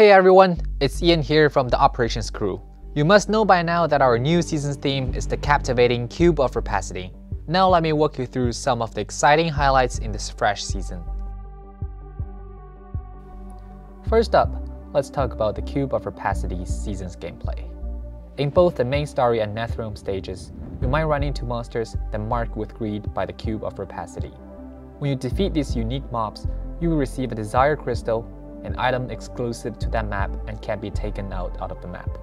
Hey everyone, it's Ian here from the operations crew. You must know by now that our new season's theme is the captivating Cube of Rapacity. Now let me walk you through some of the exciting highlights in this fresh season. First up, let's talk about the Cube of Rapacity's season's gameplay. In both the main story and Nethrome stages, you might run into monsters that mark with greed by the Cube of Rapacity. When you defeat these unique mobs, you will receive a Desire Crystal, an item exclusive to that map and can be taken out of the map.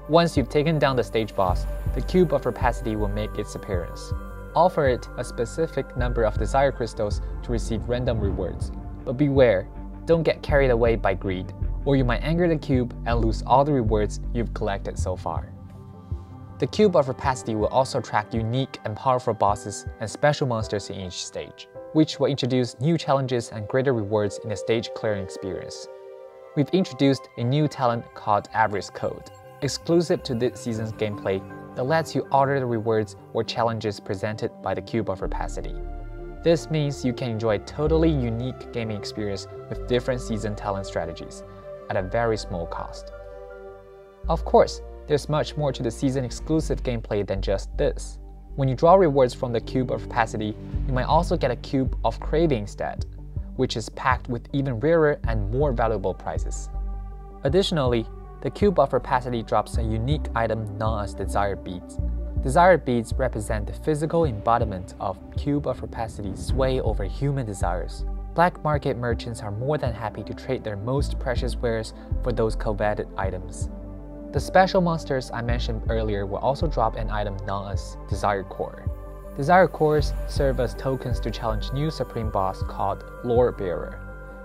Once you've taken down the stage boss, the Cube of Rapacity will make its appearance. Offer it a specific number of Desire Crystals to receive random rewards, but beware, don't get carried away by greed, or you might anger the cube and lose all the rewards you've collected so far. The Cube of Rapacity will also attract unique and powerful bosses and special monsters in each stage, which will introduce new challenges and greater rewards in the stage clearing experience. We've introduced a new talent called Avarice Code, exclusive to this season's gameplay, that lets you alter the rewards or challenges presented by the Cube of Rapacity. This means you can enjoy a totally unique gaming experience with different season talent strategies at a very small cost. Of course, there's much more to the season exclusive gameplay than just this. When you draw rewards from the Cube of Rapacity, you might also get a Cube of Craving instead, which is packed with even rarer and more valuable prizes. Additionally, the Cube of Rapacity drops a unique item known as Desire Beads. Desire Beads represent the physical embodiment of Cube of Rapacity's sway over human desires. Black market merchants are more than happy to trade their most precious wares for those coveted items. The special monsters I mentioned earlier will also drop an item known as Desire Core. Desire Cores serve as tokens to challenge new Supreme Boss called Lore Bearer.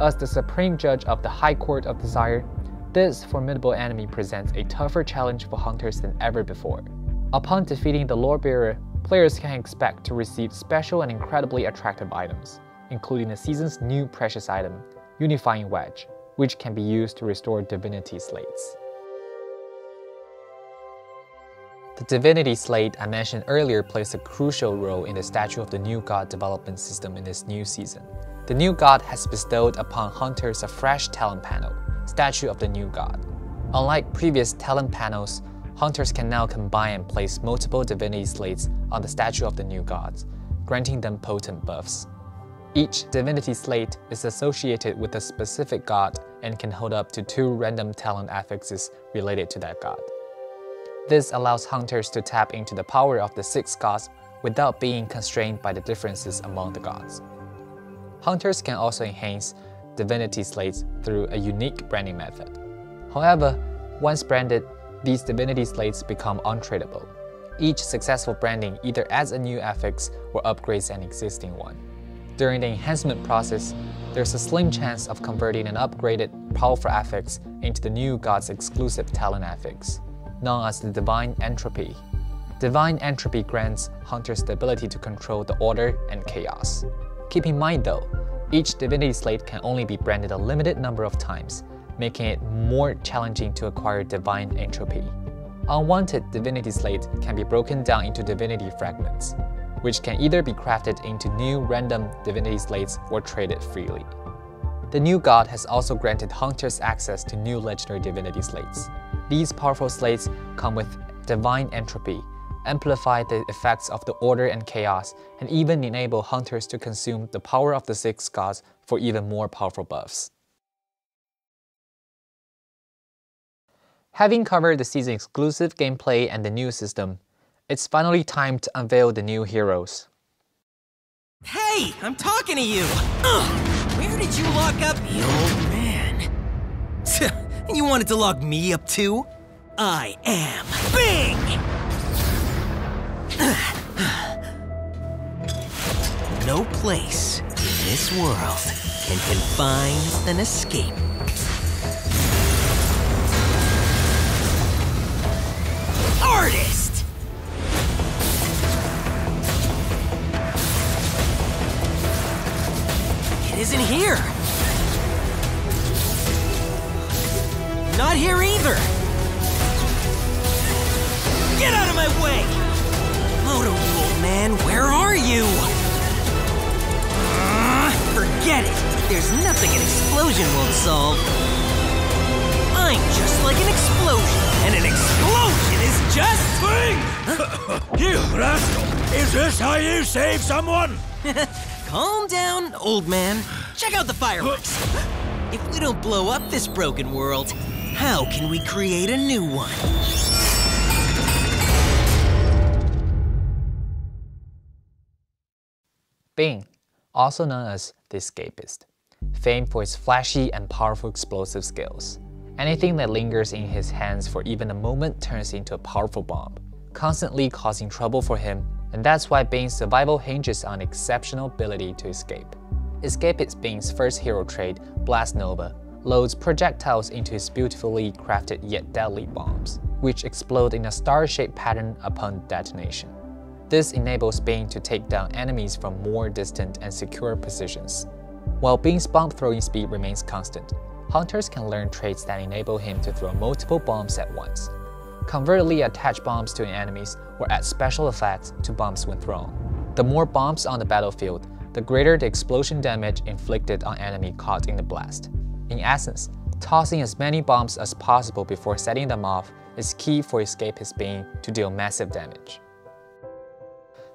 As the Supreme Judge of the High Court of Desire, this formidable enemy presents a tougher challenge for hunters than ever before. Upon defeating the Lore Bearer, players can expect to receive special and incredibly attractive items, including the season's new precious item, Unifying Wedge, which can be used to restore Divinity Slates. The Divinity Slate I mentioned earlier plays a crucial role in the Statue of the New God development system in this new season. The new god has bestowed upon hunters a fresh talent panel, Statue of the New God. Unlike previous talent panels, hunters can now combine and place multiple Divinity Slates on the Statue of the New Gods, granting them potent buffs. Each Divinity Slate is associated with a specific god and can hold up to 2 random talent affixes related to that god. This allows hunters to tap into the power of the 6 gods without being constrained by the differences among the gods. Hunters can also enhance Divinity Slates through a unique branding method. However, once branded, these Divinity Slates become untradeable. Each successful branding either adds a new affix or upgrades an existing one. During the enhancement process, there's a slim chance of converting an upgraded, powerful affix into the new god's exclusive talent affix, known as the Divine Entropy. Divine Entropy grants hunters the ability to control the order and chaos. Keep in mind though, each Divinity Slate can only be branded a limited number of times, making it more challenging to acquire Divine Entropy. Unwanted Divinity Slate can be broken down into Divinity Fragments, which can either be crafted into new random Divinity Slates or traded freely. The new god has also granted hunters access to new legendary Divinity Slates. These powerful slates come with Divine Entropy, amplify the effects of the order and chaos, and even enable hunters to consume the power of the 6 gods for even more powerful buffs. Having covered the season exclusive gameplay and the new system, it's finally time to unveil the new heroes. Hey, I'm talking to you! Where did you lock up the old man? You wanted to lock me up too? I am Bing! No place in this world can confine an escape. Artist! It isn't here. Not here either. Get out of my way! Moto, you old man, where are you? Forget it. There's nothing an explosion won't solve. You rascal! Is this how you save someone? Calm down, old man. Check out the fireworks. If we don't blow up this broken world, how can we create a new one? Bing, also known as the Escapist, famed for his flashy and powerful explosive skills. Anything that lingers in his hands for even a moment turns into a powerful bomb, constantly causing trouble for him, and that's why Bing's survival hinges on exceptional ability to escape. Escapist Bing's first hero trait, Blast Nova, loads projectiles into his beautifully crafted yet deadly bombs, which explode in a star-shaped pattern upon detonation. This enables Bing to take down enemies from more distant and secure positions. While Bing's bomb throwing speed remains constant, hunters can learn traits that enable him to throw multiple bombs at once. Covertly attach bombs to enemies or add special effects to bombs when thrown. The more bombs on the battlefield, the greater the explosion damage inflicted on enemy caught in the blast. In essence, tossing as many bombs as possible before setting them off is key for Escapist Bing to deal massive damage.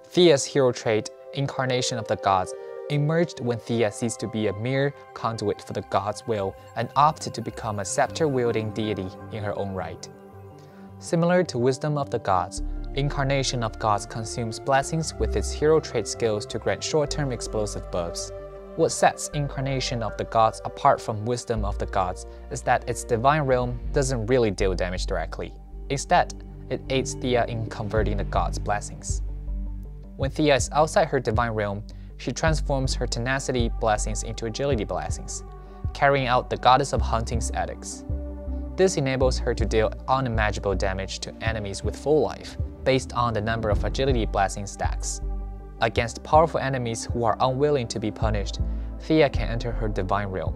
Thea's hero trait, Incarnation of the Gods, emerged when Thea ceased to be a mere conduit for the gods' will and opted to become a scepter-wielding deity in her own right. Similar to Wisdom of the Gods, Incarnation of Gods consumes blessings with its hero trait skills to grant short-term explosive buffs. What sets Incarnation of the Gods apart from Wisdom of the Gods is that its divine realm doesn't really deal damage directly. Instead, it aids Thea in converting the gods' blessings. When Thea is outside her divine realm, she transforms her tenacity blessings into agility blessings, carrying out the goddess of hunting's edicts. This enables her to deal unimaginable damage to enemies with full life, based on the number of agility blessing stacks. Against powerful enemies who are unwilling to be punished, Thea can enter her divine realm,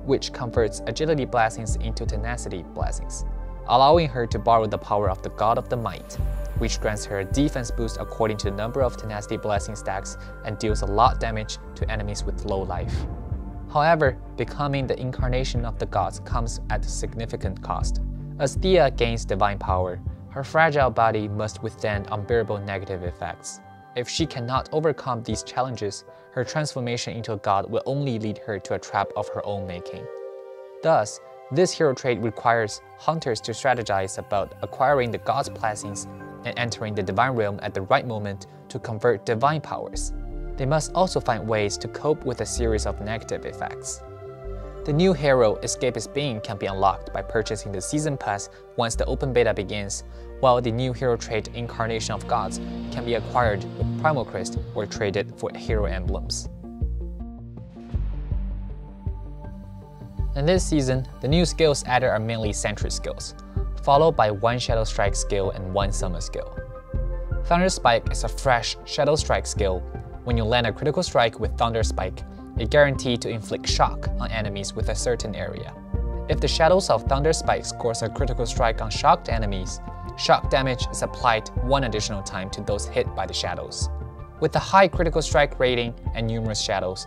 which converts agility blessings into tenacity blessings, allowing her to borrow the power of the God of the Might, which grants her a defense boost according to the number of tenacity blessing stacks and deals a lot damage to enemies with low life. However, becoming the Incarnation of the Gods comes at a significant cost. As Thea gains divine power, her fragile body must withstand unbearable negative effects. If she cannot overcome these challenges, her transformation into a god will only lead her to a trap of her own making. Thus, this hero trait requires hunters to strategize about acquiring the god's blessings and entering the divine realm at the right moment to convert divine powers. They must also find ways to cope with a series of negative effects. The new hero, Escapist Bing, can be unlocked by purchasing the Season Pass once the open beta begins, while the new hero trait, Incarnation of Gods, can be acquired with Primal Crest or traded for hero emblems. In this season, the new skills added are mainly sentry skills, followed by one Shadow Strike skill and one Summon skill. Thunder Spike is a fresh Shadow Strike skill. When you land a critical strike with Thunder Spike, it's guaranteed to inflict shock on enemies with a certain area. If the shadows of Thunder Spike scores a critical strike on shocked enemies, shock damage is applied one additional time to those hit by the shadows. With a high critical strike rating and numerous shadows,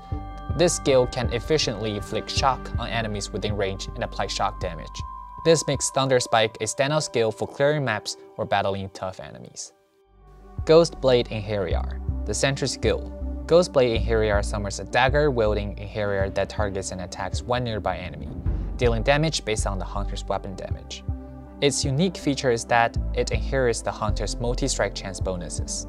this skill can efficiently inflict shock on enemies within range and apply shock damage. This makes Thunder Spike a standout skill for clearing maps or battling tough enemies. Ghost Blade in Heriar, the sentry skill. Ghost Blade in Heriar summons a dagger-wielding in Heriar that targets and attacks one nearby enemy, dealing damage based on the hunter's weapon damage. Its unique feature is that it inherits the hunter's multi-strike chance bonuses.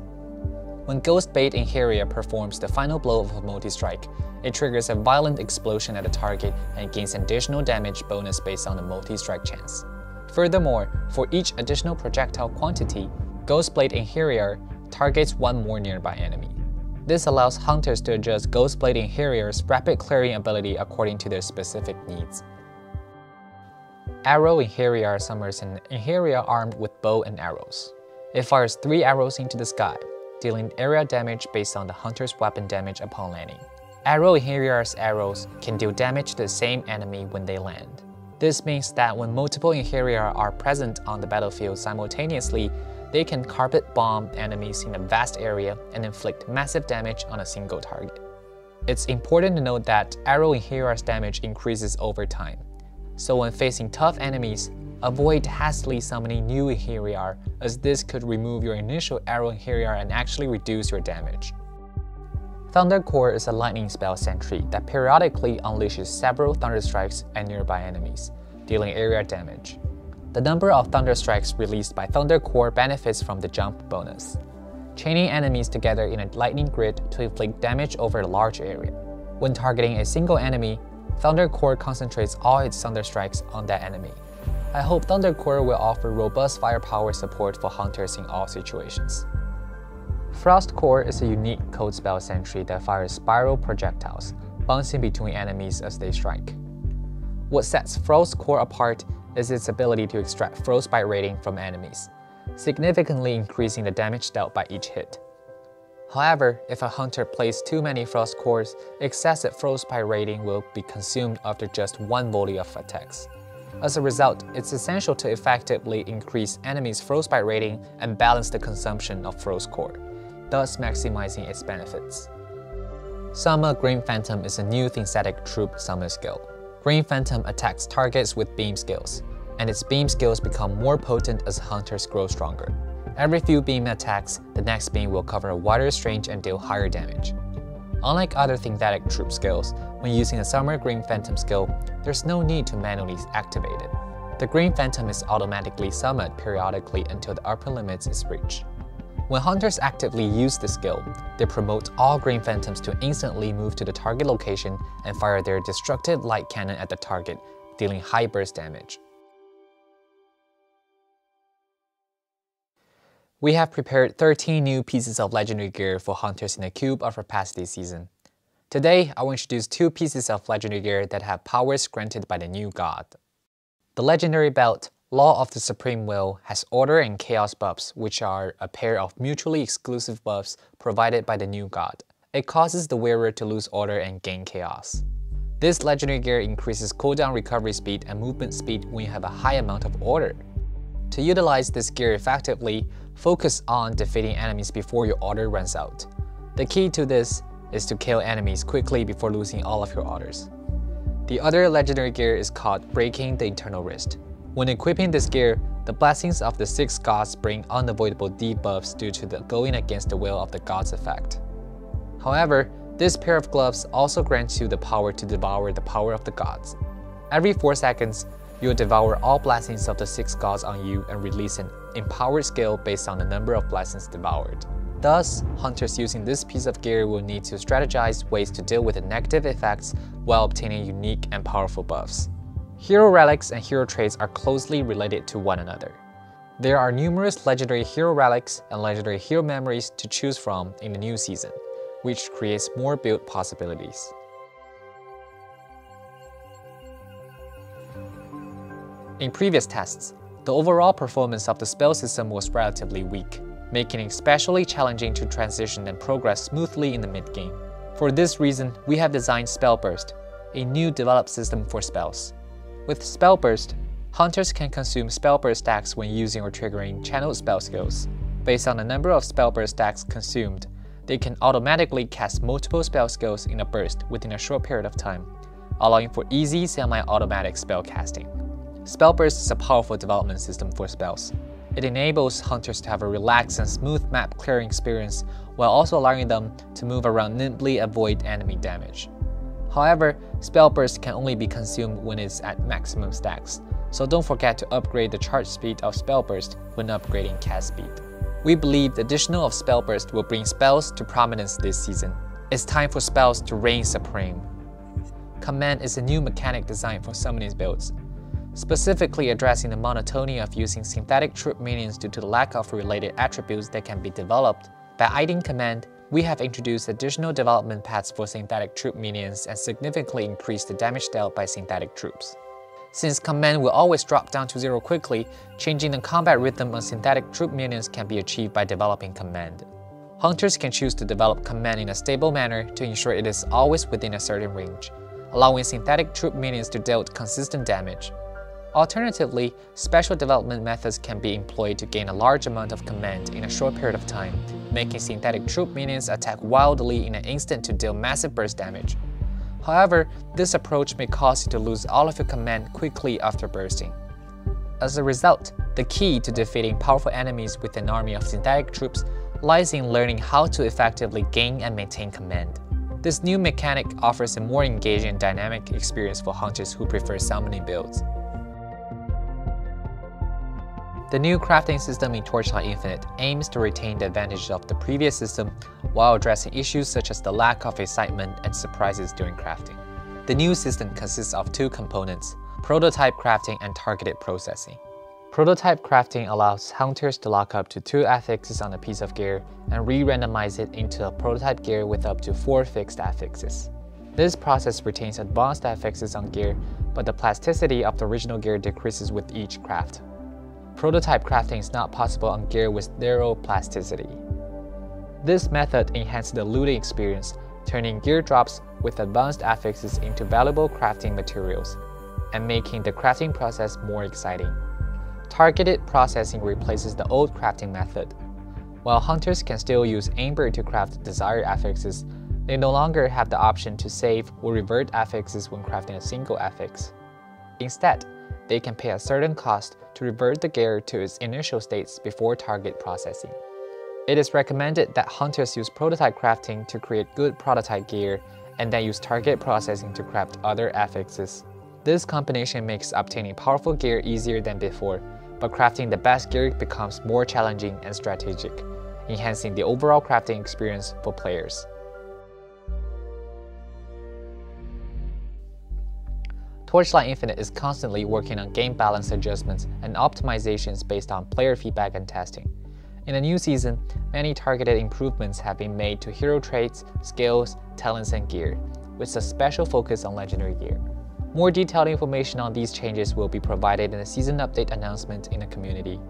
When Ghost Blade in Heriar performs the final blow of a multi-strike, it triggers a violent explosion at the target and gains additional damage bonus based on the multi-strike chance. Furthermore, for each additional projectile quantity, Ghost Blade in Heriar targets one more nearby enemy. This allows hunters to adjust Ghost Blade in Heriar's rapid clearing ability according to their specific needs. Arrow in Heriar summons an Heriar armed with bow and arrows. It fires 3 arrows into the sky, dealing area damage based on the hunter's weapon damage upon landing. Arrow in Heriar's arrows can deal damage to the same enemy when they land. This means that when multiple Heriar are present on the battlefield simultaneously, they can carpet bomb enemies in a vast area and inflict massive damage on a single target. It's important to note that Arrow in Heriar's damage increases over time. So when facing tough enemies, Avoid hastily summoning new Inheriar, as this could remove your initial arrow Inheriar and actually reduce your damage. Thunder Core is a lightning spell sentry that periodically unleashes several thunder strikes at nearby enemies, dealing area damage. The number of thunder strikes released by Thunder Core benefits from the jump bonus, chaining enemies together in a lightning grid to inflict damage over a large area. When targeting a single enemy, Thunder Core concentrates all its thunder strikes on that enemy. I hope Thunder Core will offer robust firepower support for hunters in all situations. Frost Core is a unique code spell sentry that fires spiral projectiles, bouncing between enemies as they strike. What sets Frost Core apart is its ability to extract frostbite rating from enemies, significantly increasing the damage dealt by each hit. However, if a hunter plays too many Frost Cores, excessive frostbite rating will be consumed after just one volley of attacks. As a result, it's essential to effectively increase enemies' frostbite rating and balance the consumption of Frost Core, thus maximizing its benefits. Summer Green Phantom is a new synthetic troop summon skill. Green Phantom attacks targets with beam skills, and its beam skills become more potent as hunters grow stronger. Every few beam attacks, the next beam will cover a wider range and deal higher damage. Unlike other synthetic troop skills, when using a Summer Green Phantom skill, there's no need to manually activate it. The Green Phantom is automatically summoned periodically until the upper limit is reached. When hunters actively use the skill, they promote all Green Phantoms to instantly move to the target location and fire their destructive light cannon at the target, dealing high burst damage. We have prepared 13 new pieces of legendary gear for hunters in the Cube of Rapacity season. Today, I will introduce 2 pieces of legendary gear that have powers granted by the new god. The legendary belt, Law of the Supreme Will, has Order and Chaos buffs, which are a pair of mutually exclusive buffs provided by the new god. It causes the wearer to lose Order and gain Chaos. This legendary gear increases cooldown recovery speed and movement speed when you have a high amount of Order. To utilize this gear effectively, focus on defeating enemies before your Order runs out. The key to this is to kill enemies quickly before losing all of your Orders. The other legendary gear is called Breaking the Eternal Wrist. When equipping this gear, the blessings of the 6 gods bring unavoidable debuffs due to the going against the will of the gods effect. However, this pair of gloves also grants you the power to devour the power of the gods. Every 4 seconds, you will devour all blessings of the 6 gods on you and release an empowered skill based on the number of blessings devoured. Thus, hunters using this piece of gear will need to strategize ways to deal with the negative effects while obtaining unique and powerful buffs. Hero relics and hero traits are closely related to one another. There are numerous legendary hero relics and legendary hero memories to choose from in the new season, which creates more build possibilities. In previous tests, the overall performance of the spell system was relatively weak, making it especially challenging to transition and progress smoothly in the mid-game. For this reason, we have designed Spell Burst, a new developed system for spells. With Spell Burst, hunters can consume Spell Burst stacks when using or triggering channeled spell skills. Based on the number of Spell Burst stacks consumed, they can automatically cast multiple spell skills in a burst within a short period of time, allowing for easy semi-automatic spell casting. Spell Burst is a powerful development system for spells. It enables hunters to have a relaxed and smooth map clearing experience while also allowing them to move around nimbly and avoid enemy damage. However, Spell Burst can only be consumed when it's at maximum stacks, so don't forget to upgrade the charge speed of Spell Burst when upgrading cast speed. We believe the addition of Spell Burst will bring spells to prominence this season. It's time for spells to reign supreme. Command is a new mechanic designed for summoning builds, specifically addressing the monotony of using synthetic troop minions due to the lack of related attributes that can be developed. By adding Command, we have introduced additional development paths for synthetic troop minions and significantly increased the damage dealt by synthetic troops. Since Command will always drop down to 0 quickly, changing the combat rhythm on synthetic troop minions can be achieved by developing Command. Hunters can choose to develop Command in a stable manner to ensure it is always within a certain range, allowing synthetic troop minions to deal consistent damage. Alternatively, special development methods can be employed to gain a large amount of command in a short period of time, making synthetic troop minions attack wildly in an instant to deal massive burst damage. However, this approach may cause you to lose all of your command quickly after bursting. As a result, the key to defeating powerful enemies with an army of synthetic troops lies in learning how to effectively gain and maintain command. This new mechanic offers a more engaging and dynamic experience for hunters who prefer summoning builds. The new crafting system in Torchlight Infinite aims to retain the advantages of the previous system while addressing issues such as the lack of excitement and surprises during crafting. The new system consists of two components: prototype crafting and targeted processing. Prototype crafting allows hunters to lock up to 2 affixes on a piece of gear and re-randomize it into a prototype gear with up to 4 fixed affixes. This process retains advanced affixes on gear, but the plasticity of the original gear decreases with each craft. Prototype crafting is not possible on gear with 0 plasticity. This method enhances the looting experience, turning gear drops with advanced affixes into valuable crafting materials, and making the crafting process more exciting. Targeted processing replaces the old crafting method. While hunters can still use Amber to craft desired affixes, they no longer have the option to save or revert affixes when crafting a single affix. Instead, they can pay a certain cost to revert the gear to its initial states before target processing. It is recommended that hunters use prototype crafting to create good prototype gear and then use target processing to craft other affixes. This combination makes obtaining powerful gear easier than before, but crafting the best gear becomes more challenging and strategic, enhancing the overall crafting experience for players. Torchlight Infinite is constantly working on game balance adjustments and optimizations based on player feedback and testing. In the new season, many targeted improvements have been made to hero traits, skills, talents, and gear, with a special focus on legendary gear. More detailed information on these changes will be provided in a season update announcement in the community.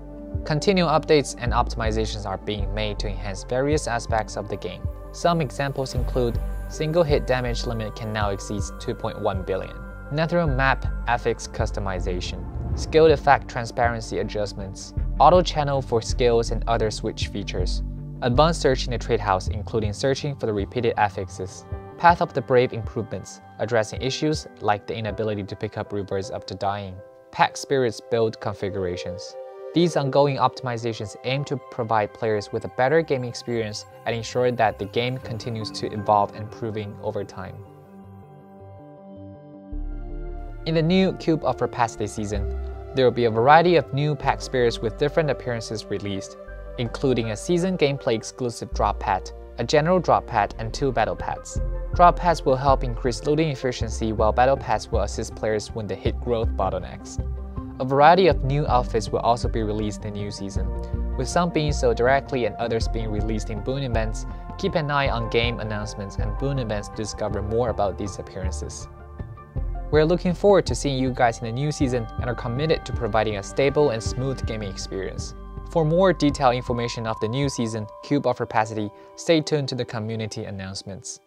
Continual updates and optimizations are being made to enhance various aspects of the game. Some examples include single hit damage limit can now exceed 2.1 billion, Netherrealm map affix customization, skilled effect transparency adjustments, auto channel for skills and other switch features, advanced search in the trade house including searching for the repeated affixes, Path of the Brave improvements, addressing issues like the inability to pick up reverts up to dying, Pack Spirits build configurations. These ongoing optimizations aim to provide players with a better gaming experience and ensure that the game continues to evolve and improving over time. In the new Cube of Rapacity season, there will be a variety of new pack spirits with different appearances released, including a season gameplay exclusive drop pad, a general drop pad, and 2 battle pads. Drop pads will help increase looting efficiency, while battle pads will assist players when they hit growth bottlenecks. A variety of new outfits will also be released in the new season, with some being sold directly and others being released in boon events. Keep an eye on game announcements and boon events to discover more about these appearances. We're looking forward to seeing you guys in the new season and are committed to providing a stable and smooth gaming experience. For more detailed information of the new season, Cube of Rapacity, stay tuned to the community announcements.